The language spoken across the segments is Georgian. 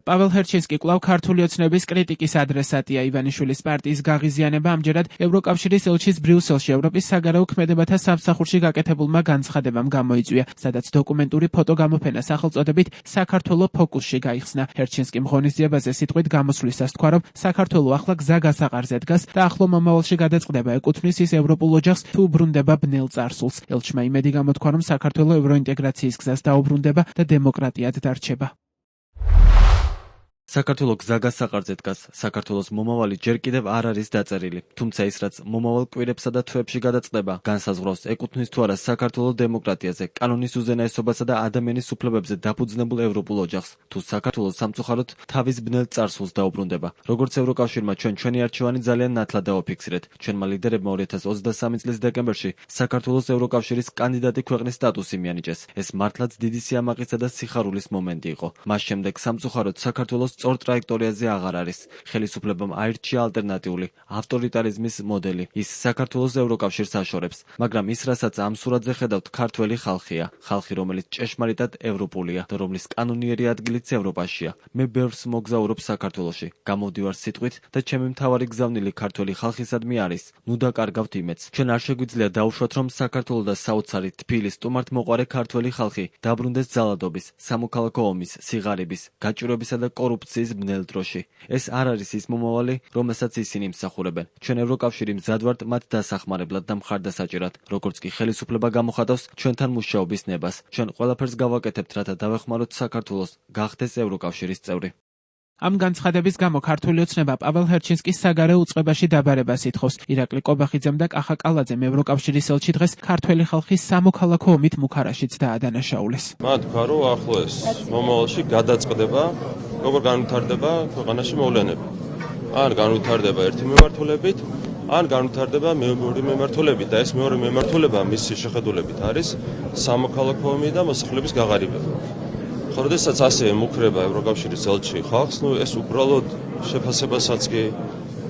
პაվել ჰერჩინსკი კვლავ ქართული ოცნების კრიტიკის ადრესატია. ივანიშვილის პარტიის გაღიზიანება ამჯერად ევროკავშირის ელჩის ბრიუსელში ევროპის საგარეო ქმედებათა სამსახურში გაკეთებულმა განცხადებამ გამოიწვია, სადაც დოკუმენტური ფოტოგამოფენა სახელწოდებით საქართველო ფოკუსში გაიხსნა. ჰერჩინსკიმ ღონისძიებაზე სიტყვით გამოსვლისას თქვა, რომ საქართველო ახლა გზა გასაყარზე დგას და ახლო მომავალში გადაწყდება ეკუთვნის ის ევროპულ ოჯახს, თუ უბრუნდება ბნელ წარსულს. ელჩმა იმედი გამოთქვა, რომ საქართველო ევროინტეგრაციის გზას დაუბრუნდება და დემოკრატიად დარჩება. საქართველო გზა გასაყარზე დგას. საქართველოს მომავალი ჯერ კიდევ არ არის დაწერილი. თუმცა ის, რაც მომავალ კვირებსა და თვეებში გადაწყდება, განსაზღვრავს ეკუთვნის თუ არა საქართველოს დემოკრატიაზე, კანონის უზენაესობასა და ადამიანის უფლებებზე დაფუძნებულ ევროპულ ოჯახს, თუ საქართველო სამწუხაროდ თავის ბნელ წარსულს დაუბრუნდება. როგორც ევროკავშირმა ჩვენი არჩევანი ძალიან ნათლად დავაფიქსირეთ. ჩვენმა ლიდერებმა 2023 წლის დეკემბერში საქართველოს ევროკავშირის კანდიდატი ქვეყნის სტატუსი მიანიჭეს. ეს მართლაც დიდი სიამაყისა და სიხარულის მომენტი იყო. მას შემდეგ სამწუხაროდ საქართველოს სწორ ტრაექტორიაზე აღარ არის. ხელისუფლებამ აირჩია ალტერნატიული ავტორიტარიზმის მოდელი. ის საქართველოს ევროკავშირს აშორებს, მაგრამ ის, რასაც ამ სურათზე ხედავთ, ქართველი ხალხია. ხალხი, რომელიც ჭეშმარიტად ევროპულია და რომლის კანონიერი ადგილიც ევროპაშია. მე ბევრს მოგზაურობ საქართველოში. გამოვდივარ სიტყვით და ჩემი მთავარი გზავნილი ქართველი ხალხისადმი არის. ნუ დაკარგავთ იმედს. ჩვენ არ შეგვიძლია დაუშვათ, რომ საქართველო და საოცარი თბილი სტუმართ მოყარე ქართველი ხალხი დაბრუნდეს ძალადობის, სამოქალაქო ომის, სიღარიბის, გაჭირვებისა და კორუფციის ბნელ დროში. ეს არ არის ის მომავალი, რომელსაც ისინი მსახურებენ. ჩვენ ევროკავშირი მზად ვართ მათ დასახმარებლად და მხარდასაჭერად, როგორც კი ხელისუფლება გამოხატავს ჩვენთან მუშაობის ნებას. ჩვენ ყველაფერს გავაკეთებთ, რათა დავეხმაროთ საქართველოს გახდეს ევროკავშირის წევრი. ამ განცხადების გამო ქართული ოცნება პაվել ჰერჩინსკის საგარეო უწყებაში დაბარებას ითხოვს. ირაკლი კობახიძემ და კახა კალაძემ ევროკავშირის ელჩი დღეს ქართველი ხალხის სამოქალაქო ომით მუქარაშიც დაადანაშაულეს. მათ თქვა, რომ ახლო ეს მომავალში გადაწყდება, როგორ განვითარდება ქვეყანაში მოვლენები. ან განვითარდება ერთი მიმართულებით, ან განვითარდება მეორე მიმართულებით და ეს მეორე მიმართულება მისი შეხედულებით არის სამოქალაქო ომი და მოსახლეობის გაღარიბება. ხორდესაც ასე მუქრება ევროკავშირის ელჩი ხალხს, ეს უბრალოდ შეფასებასაც კი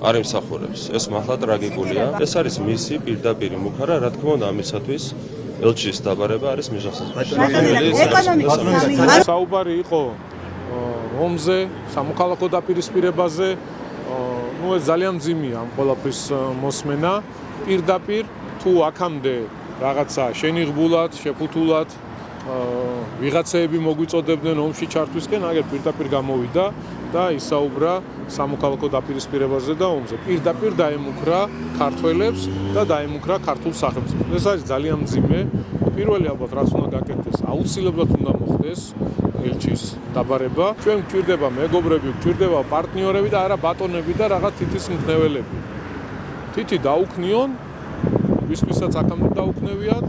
არ იმსახურებს. ეს მართლა ტრაგიკულია. ეს არის მისი პირდაპირი მუქარა, რა თქმა უნდა, ამისათვის ელჩის დაბარება არის მიზანსაძბელი. საუბარი იყო ომზე, სამოქალაქო დაპირისპირებაზე. ეს ძალიან მძიმეა ამ ყველაფრის მოსმენა. პირდაპირ თუ აქამდე რაღაცა შენიღბულად, შეფუთულად ვიღაცეები მოგვიწოდებდნენ ომში ჩართვისკენ, აგერ პირდაპირ გამოვიდა და ისაუბრა სამოქალაქო დაპირისპირებაზე და ომზე. პირდაპირ დაემუქრა ქართველებს და დაემუქრა ქართულ სახელმწიფოს. ეს არის ძალიან მძიმე. პირველი ალბათ რაც უნდა გაკეთდეს, აუცილებლად უნდა მოხდეს ელჩის დაბარება. ჩვენ გვჭირდება მეგობრები, გვჭირდება პარტნიორები და არა ბატონები და რაღაც თითის მქნეველები. თითი დაუქნიონ, ვისთვისაც აქამდე დაუქნევიათ,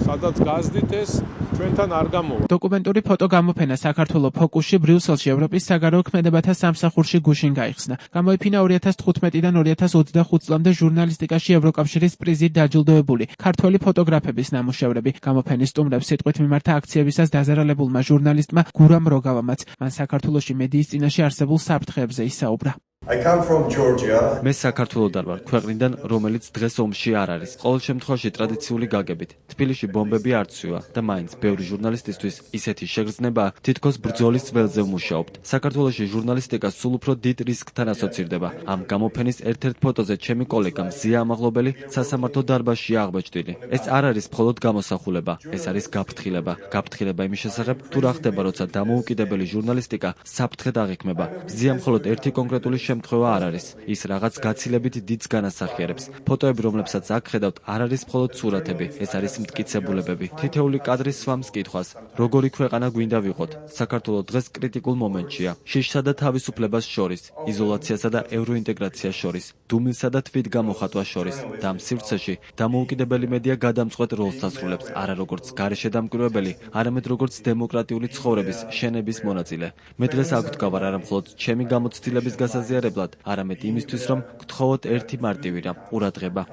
სადაც გაზდით ეს ჩვენთან არ გამოვა. დოკუმენტური ფოტოგამოფენა საქართველო ფოკუსში ბრიუსელში ევროპის საგარეო ქმედებათა სამსახურში გუშინ გაიხსნა. გამოიფინა 2015-დან 2025 წლამდე ჟურნალისტიკაში ევროკავშირის პრიზით დაჯილდოებული ქართველი ფოტოგრაფების ნამუშევრები. გამოფენის სტუმრებს სიტყვით მიმართა აქციებისას დაზარალებულმა ჟურნალისტმა გურამ როგავამაც. მან საქართველოში მედიის წინაშე არსებულ საფრთხეებზე ისაუბრა. მე საქართველოდან ვარ, ქვეყნიდან, რომელიც დღეს ომში არ არის. ყოველ შემთხვევაში ტრადიციული გაგებით. თბილისში ბომბები არ ცვივა და მაინც ბევრი ჟურნალისტისთვის ისეთი შეგრძნებაა, თითქოს ბრძოლის ველზე ვმუშაობთ. საქართველოში ჟურნალისტიკა სულ უფრო დიდ რისკთან ასოცირდება. ამ გამოფენის ერთ-ერთ ფოტოზე ჩემი კოლეგა მზია ამაღლობელი სასამართლო დარბაზშია აღბეჭდილი. ეს არ არის მხოლოდ გამოსახულება, ეს არის გაფრთხილება. გაფრთხილება იმის შესახებ, თუ რა ხდება, როცა დამოუკიდებელი ჟურნალისტიკა საფრთხედ აღიქმება. მზია მხოლოდ ერთი კონკრეტული შემთხვევა არ არის. ის რაღაც გაცილებით დიდს განასახიერებს. ფოტოები, რომლებსაც აქ ხედავთ, არ არის მხოლოდ სურათები, ეს არის მტკიცებულებები. თითეული კადრი სვამს კითხვას, როგორი ქვეყანა გვინდა ვიყოთ. საქართველო დღეს კრიტიკულ მომენტშია. შიშსა და თავისუფლებას შორის, იზოლაციასა და ევროინტეგრაციას შორის, დუმილსა და თვითგამოხატვას შორის. და ამ სივრცეში დამოუკიდებელი მედია გადამწყვეტ როლს ასრულებს, არა როგორც გარეშე დამკვირვებელი, არამედ როგორც დემოკრატიული ცხოვრების, შენების მონაწილე. მე დღეს აქ ვდგავარ არა მხოლოდ ჩემი გამოცდილების გასაზიარებლად, არამედ იმისთვის, რომ გთხოვოთ ერთი მარტივი რამ, ყურადღება.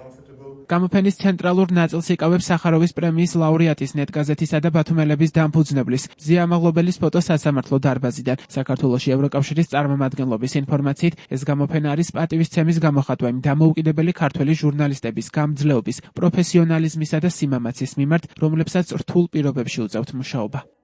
გამოფენის ცენტრალურ ნაწილს იკავებს სახაროვის პრემიის ლაურეატის ნეტგაზეთისა და ბათუმელების დამფუძნებლის ზია ამაღლობელის ფოტო სასამართლო დარბაზიდან. საქართველოში ევროკავშირის წარმომადგენლობის ინფორმაციით, ეს გამოფენა არის პატივისცემის გამოხატვა იმ დამოუკიდებელი ქართველი ჟურნალისტების გამძლეობის, პროფესიონალიზმისა და სიმამაცის მიმართ, რომლებსაც რთულ პირობებში უწევთ მუშაობა.